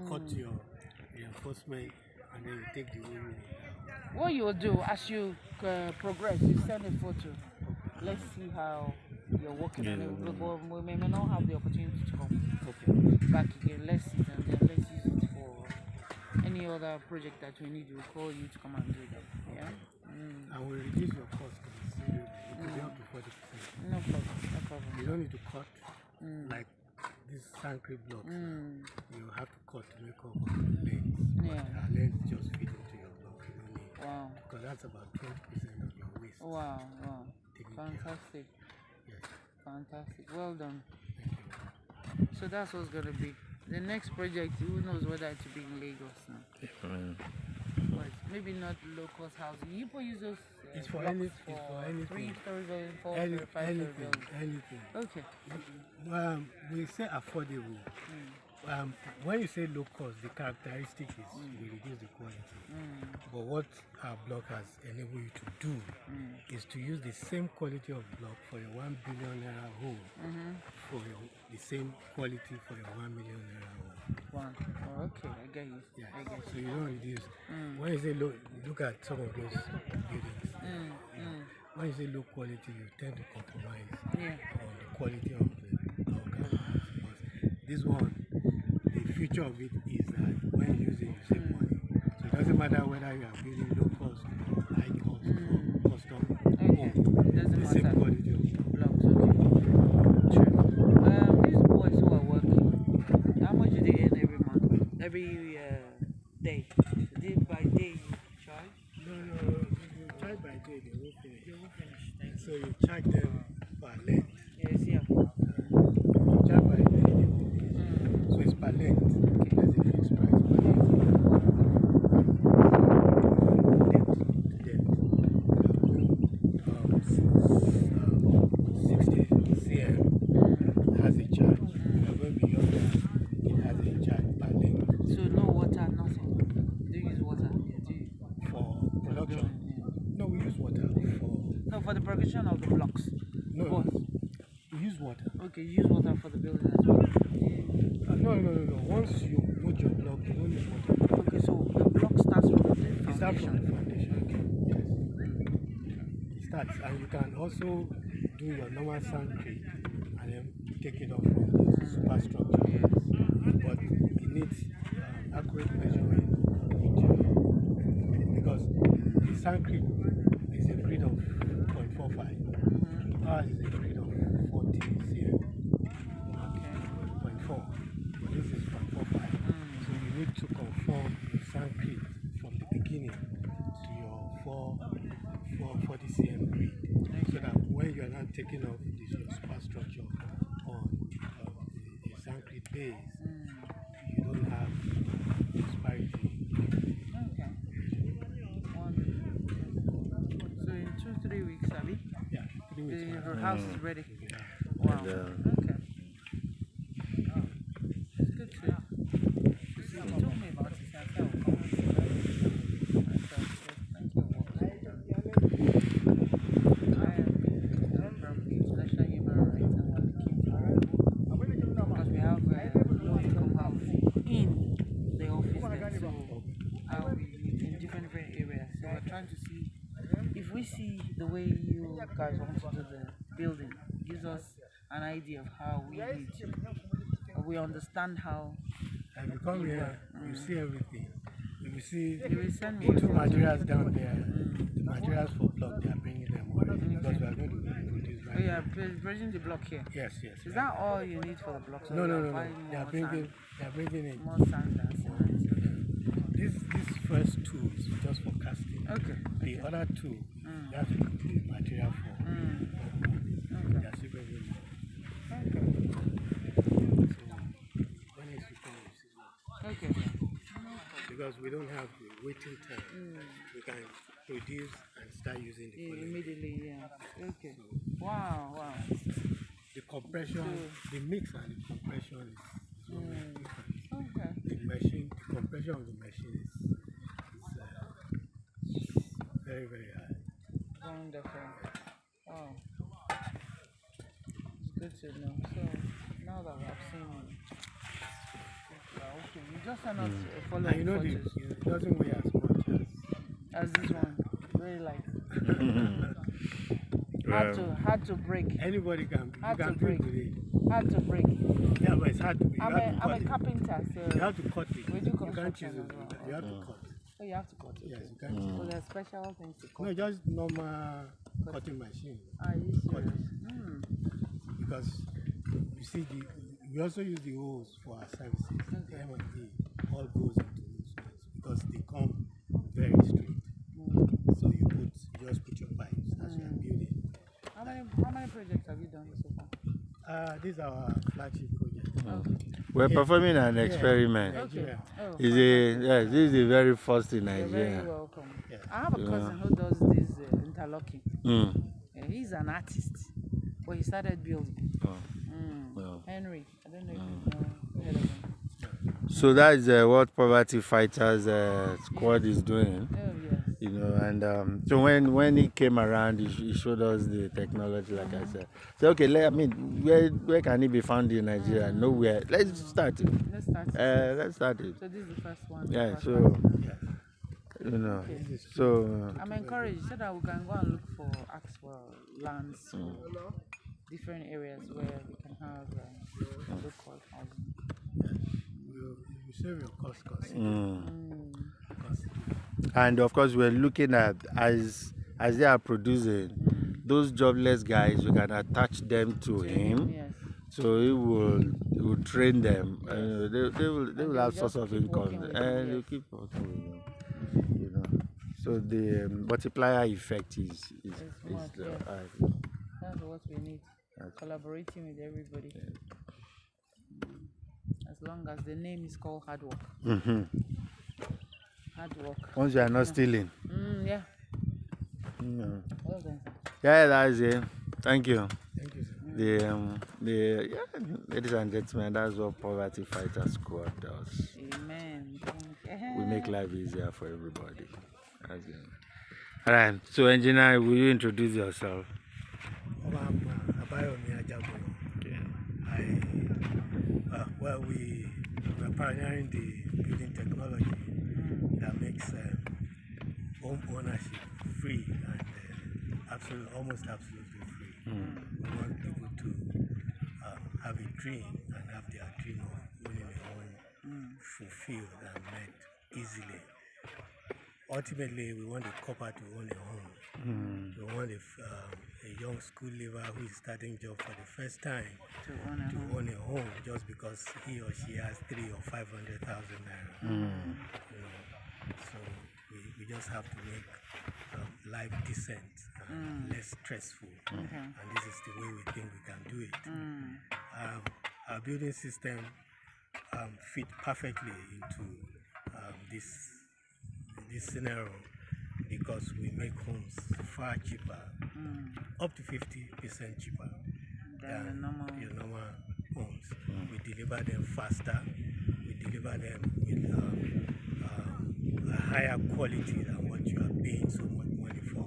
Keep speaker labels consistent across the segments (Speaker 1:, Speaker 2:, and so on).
Speaker 1: cut your reinforcement, and then you take the whole.
Speaker 2: What you will do as you progress, you send a photo. Let's see how you're working on it. We may not have the opportunity to come back again. Let's see, and then let's use it for any other project that we need. We'll call you to come and do that. Yeah.
Speaker 1: And we reduce your cost to the studio. It could be up to 40%.
Speaker 2: No problem. No problem.
Speaker 1: You don't need to cut like these concrete blocks. You have to cut to make up lengths.
Speaker 2: Yeah.
Speaker 1: But our length just fit into your block. You don't need.
Speaker 2: Wow.
Speaker 1: Because that's about 20% of your waste.
Speaker 2: Wow. Wow.
Speaker 1: Taking
Speaker 2: Fantastic.
Speaker 1: Yes.
Speaker 2: Fantastic. Well done.
Speaker 1: Thank you.
Speaker 2: So that's what's gonna be the next project. Who knows whether it will be in Lagos now? But maybe not low-cost housing. You use those.
Speaker 1: It's for
Speaker 2: blocks
Speaker 1: anything.
Speaker 2: for
Speaker 1: It's for anything.
Speaker 2: 3-story building, 4-story, 5-story building.
Speaker 1: Anything.
Speaker 2: Okay.
Speaker 1: We say affordable. When you say low cost, the characteristic is we reduce the quality. But what our block has enabled you to do is to use the same quality of block for your 1 billion naira home for the same quality for your 1 million naira home.
Speaker 2: Wow. Oh, okay, I get you.
Speaker 1: Yeah.
Speaker 2: I get
Speaker 1: So
Speaker 2: you.
Speaker 1: you don't reduce. When you say low, look at some of those buildings. When you say low quality, you tend to compromise
Speaker 2: Yeah.
Speaker 1: on the quality of the block. This one, the future of it is that when you use it, you save money. So it doesn't matter whether you are building low cost, high cost, or custom
Speaker 2: Okay.
Speaker 1: home.
Speaker 2: It doesn't
Speaker 1: The same
Speaker 2: matter.
Speaker 1: quality of
Speaker 2: Blocks. Okay. True. These boys who are working, how much do they earn every month? Every day? Day by day you charge?
Speaker 1: No, you charge by day, they won't finish.
Speaker 2: They won't finish. Thank you.
Speaker 1: So you charge them per length.
Speaker 2: Yes, yeah.
Speaker 1: You charge by day, they won't finish. So it's per length. There's a fixed price per length. Depth. 60 cm has a charge. If you're going beyond that, it has a charge per length.
Speaker 2: So no water, nothing. Do you use water? Do you?
Speaker 1: For production? No, we use water for.
Speaker 2: No, for the production of the blocks.
Speaker 1: No,
Speaker 2: Both.
Speaker 1: we use water.
Speaker 2: Okay, you use water for the building as well.
Speaker 1: No. Once you put your block, you don't need water.
Speaker 2: Okay, so the block starts from the
Speaker 1: It starts from
Speaker 2: foundation.
Speaker 1: the foundation. Yes. It starts, and you can also do your normal concrete and then take it off from the superstructure.
Speaker 2: Yes.
Speaker 1: But it needs accurate measurement because the concrete is a grid of 0.45. Ours is a grid of 40 cm.
Speaker 2: Okay.
Speaker 1: 0.4. But this is 0.45. So you need to conform the concrete from the beginning to your 40 cm grid, so that when you are not taking off this your superstructure on the concrete base, you don't have disparity.
Speaker 2: Okay. Wonderful. So in 2-3 weeks, Abby,
Speaker 1: Yeah, 3 weeks.
Speaker 2: the house is ready.
Speaker 1: Yeah.
Speaker 2: Wow. Okay. It's good to see. You told me about it. I said, "Oh, come on." Thank you. I am from the International Human Rights and we're looking for, because we have low-income housing in the office there, so I'll be in different areas. So we're trying to see if we see the way you guys want to do the building, gives us an idea of how we need to. We understand how.
Speaker 1: And you come here, you see everything. You see
Speaker 2: You will send me
Speaker 1: the
Speaker 2: a
Speaker 1: two
Speaker 2: photo.
Speaker 1: materials down there. The materials for block, they are bringing them already because we are going to produce
Speaker 2: Oh
Speaker 1: right
Speaker 2: yeah,
Speaker 1: now.
Speaker 2: bridging the block here.
Speaker 1: Yes.
Speaker 2: Is that all you need for the block? So
Speaker 1: No.
Speaker 2: you are buying
Speaker 1: They are
Speaker 2: more
Speaker 1: bringing it.
Speaker 2: more sand and cement.
Speaker 1: This first two is just for casting.
Speaker 2: Okay.
Speaker 1: The other two, that's the material for. They are still bringing it.
Speaker 2: Okay.
Speaker 1: So when is you finish?
Speaker 2: Okay.
Speaker 1: Because we don't have the waiting time. We can produce and start using the following day.
Speaker 2: Immediately, yeah. Okay. Wow.
Speaker 1: The compression, the mix and the compression is very different.
Speaker 2: Okay.
Speaker 1: The compression of the machine is very, very high.
Speaker 2: Wonderful. Wow. It's good to know. So now that I've seen okay. You just are not following
Speaker 1: And you know,
Speaker 2: photos
Speaker 1: it doesn't weigh as much
Speaker 2: as this one. Very light.
Speaker 3: Well,
Speaker 2: Hard to break.
Speaker 1: anybody can. You
Speaker 2: Hard to
Speaker 1: can
Speaker 2: break.
Speaker 1: build with it.
Speaker 2: Hard to break.
Speaker 1: Yeah, but it's hard to. You
Speaker 2: I'm
Speaker 1: have to
Speaker 2: a
Speaker 1: cut it.
Speaker 2: carpenter, so
Speaker 1: You have to cut it.
Speaker 2: we do
Speaker 1: You can't
Speaker 2: construction
Speaker 1: choose it.
Speaker 2: as well.
Speaker 1: You have to cut.
Speaker 2: So you have to cut it.
Speaker 1: Yes, you can't choose.
Speaker 2: So there's special things to cut.
Speaker 1: No, just normal cutting machine.
Speaker 2: Are you serious?
Speaker 1: Because you see, we also use the hose for our services. The M&D all goes into those ones because they come very straight. So you just put your pipes as you are building.
Speaker 2: How many projects have you done so far?
Speaker 1: This is our flagship project.
Speaker 2: Okay.
Speaker 3: we're performing an experiment.
Speaker 2: Okay. Oh,
Speaker 3: Yes, this is the very first in
Speaker 2: you're very
Speaker 3: Nigeria.
Speaker 2: welcome.
Speaker 1: Yeah.
Speaker 2: I have a cousin who does this interlocking.
Speaker 3: Mm.
Speaker 2: Yeah, he's an artist, but he started building.
Speaker 3: Oh. Well.
Speaker 2: Henry, I don't know if you know heard of him.
Speaker 3: So that is what Poverty Fighters Squad is doing.
Speaker 2: Oh yes.
Speaker 3: You know, and so when he came around, he showed us the technology, like I said. So okay, where can it be found in Nigeria? Nowhere. Let's start it.
Speaker 2: Let's start.
Speaker 3: Let's start it.
Speaker 2: So this is the first one.
Speaker 3: Yeah.
Speaker 2: First
Speaker 3: So
Speaker 2: one.
Speaker 3: you know,
Speaker 2: Okay.
Speaker 3: so
Speaker 2: I'm encouraged so that we can go and look for ask for lands for different areas where we can have local housing.
Speaker 1: You save your cost.
Speaker 3: and of course we're looking at as they are producing those jobless guys, we can attach them to him.
Speaker 2: Yes.
Speaker 3: So he will train them. They will have source
Speaker 2: just
Speaker 3: of
Speaker 2: keep
Speaker 3: income,
Speaker 2: working with
Speaker 3: and
Speaker 2: them,
Speaker 3: they'll
Speaker 2: yes.
Speaker 3: keep working with them. You know. So the multiplier effect is
Speaker 2: much, yes. That's what we need. Collaborating with everybody. As long as the name is called hard work. Hard work.
Speaker 3: Once you are not stealing.
Speaker 2: Yeah.
Speaker 3: Mm.
Speaker 2: Well done, sir.
Speaker 3: Yeah, that's it. Thank you.
Speaker 1: Thank you, sir.
Speaker 3: Ladies and gentlemen, that's what Poverty Fighter Squad does.
Speaker 2: Amen.
Speaker 3: We make life easier for everybody. That's it. All right. So, engineer, will you introduce yourself?
Speaker 1: I'm Abayomi Ajabono. We're pioneering the building technology that makes home ownership free and almost absolutely free. We want people to have a dream and have their dream of owning a home fulfilled and met easily. Ultimately, we want the copper to own a home. We want a young school leaver who is starting job for the first time
Speaker 2: To
Speaker 1: own a home just because he or she has 300,000 or 500,000 naira. You know, so we just have to make life decent, less stressful, and this is the way we think we can do it. Our building system fit perfectly into this scenario because we make homes far cheaper, up to 50% cheaper than your normal homes. We deliver them faster, we deliver them with a higher quality than what you are paying so much money for.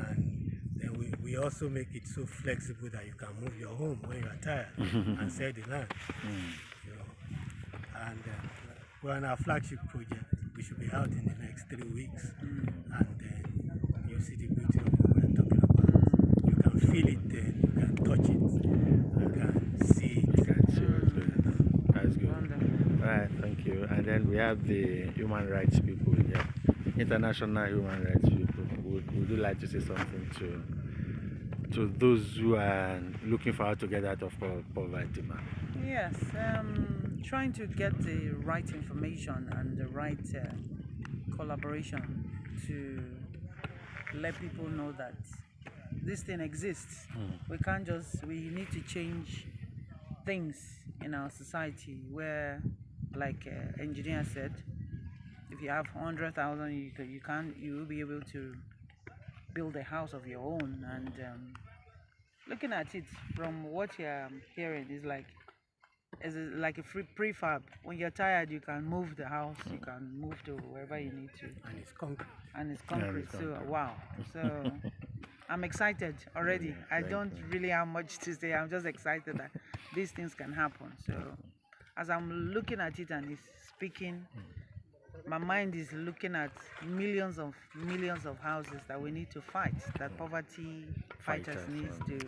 Speaker 1: And then we also make it so flexible that you can move your home when you are tired and sell the land. You know. And we're on our flagship project. We should be out in the next 3 weeks, and then you see the beauty of what we're talking about. You can feel it then, you can touch it, you can see it.
Speaker 3: That's good. All right, thank you. And then we have the human rights people, international human rights people. Would you like to say something to those who are looking for how to get out of poverty, man?
Speaker 2: Yes, trying to get the right information and the right collaboration to let people know that this thing exists. We need to change things in our society where, like engineer said, if you have 100,000, you will be able to build a house of your own. And looking at it from what you're hearing is like a free prefab. When you're tired, you can move the house, you can move to wherever you need to.
Speaker 1: And it's concrete.
Speaker 2: And it's concrete, so wow. So I'm excited already. I don't really have much to say. I'm just excited that these things can happen. So as I'm looking at it and he's speaking, my mind is looking at millions of houses that we need to fight, that poverty fighters need to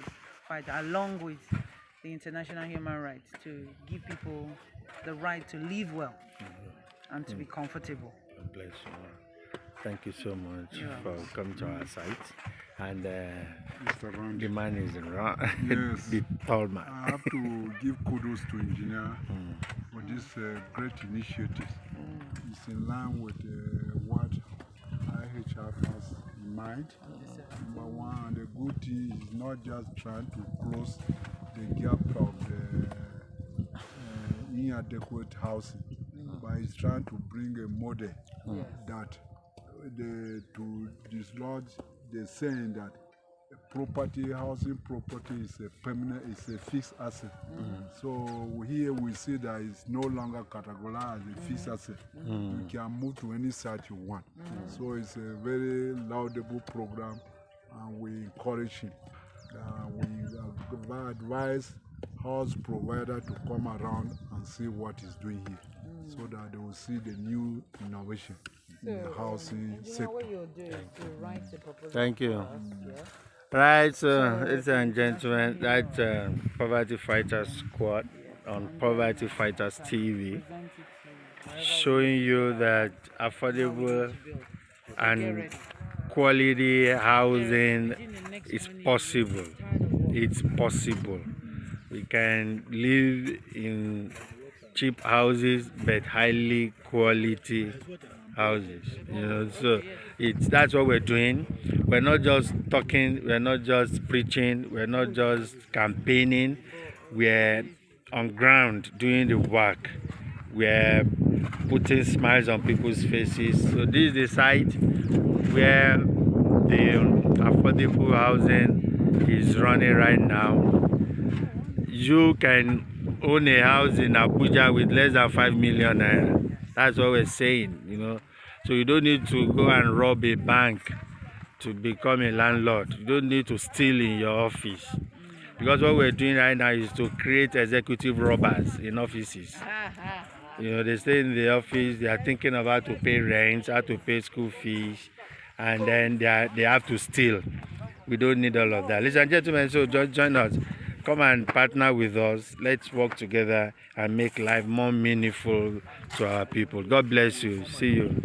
Speaker 2: fight, along with the international human rights, to give people the right to live well and to be comfortable.
Speaker 3: Bless you. Thank you so much for coming to our site. And the man is wrong.
Speaker 4: Yes.
Speaker 3: The tall man.
Speaker 4: I have to give kudos to engineer for this great initiative. It's in line with what IHR has in mind. Number one, and the good thing is not just trying to close the gap of the inadequate housing, but it's trying to bring a model that to dislodge the saying that housing property is a permanent, it's a fixed asset. So here we see that it's no longer categorized as a fixed asset. You can move to any site you want. So it's a very laudable program, and we encourage him. We advise house provider to come around and see what he's doing here, so that they will see the new innovation in the housing sector.
Speaker 2: What you'll do is to write the proposal.
Speaker 3: Thank you. Right, so ladies and gentlemen, that's Poverty Fighters Squad on Poverty Fighters TV, showing you that affordable and quality housing is possible. It's possible. We can live in cheap houses but highly quality houses, so that's what we're doing. We're not just talking, we're not just preaching, we're not just campaigning, we're on ground doing the work. We're putting smiles on people's faces. So this is the site where the affordable housing is running right now. You can own a house in Abuja with less than 5 million naira. That's what we're saying, So you don't need to go and rob a bank to become a landlord. You don't need to steal in your office. Because what we're doing right now is to create executive robbers in offices. They stay in the office, they are thinking of how to pay rent, how to pay school fees, and then they have to steal. We don't need all of that. Ladies and gentlemen, so join us. Come and partner with us. Let's work together and make life more meaningful to our people. God bless you. See you.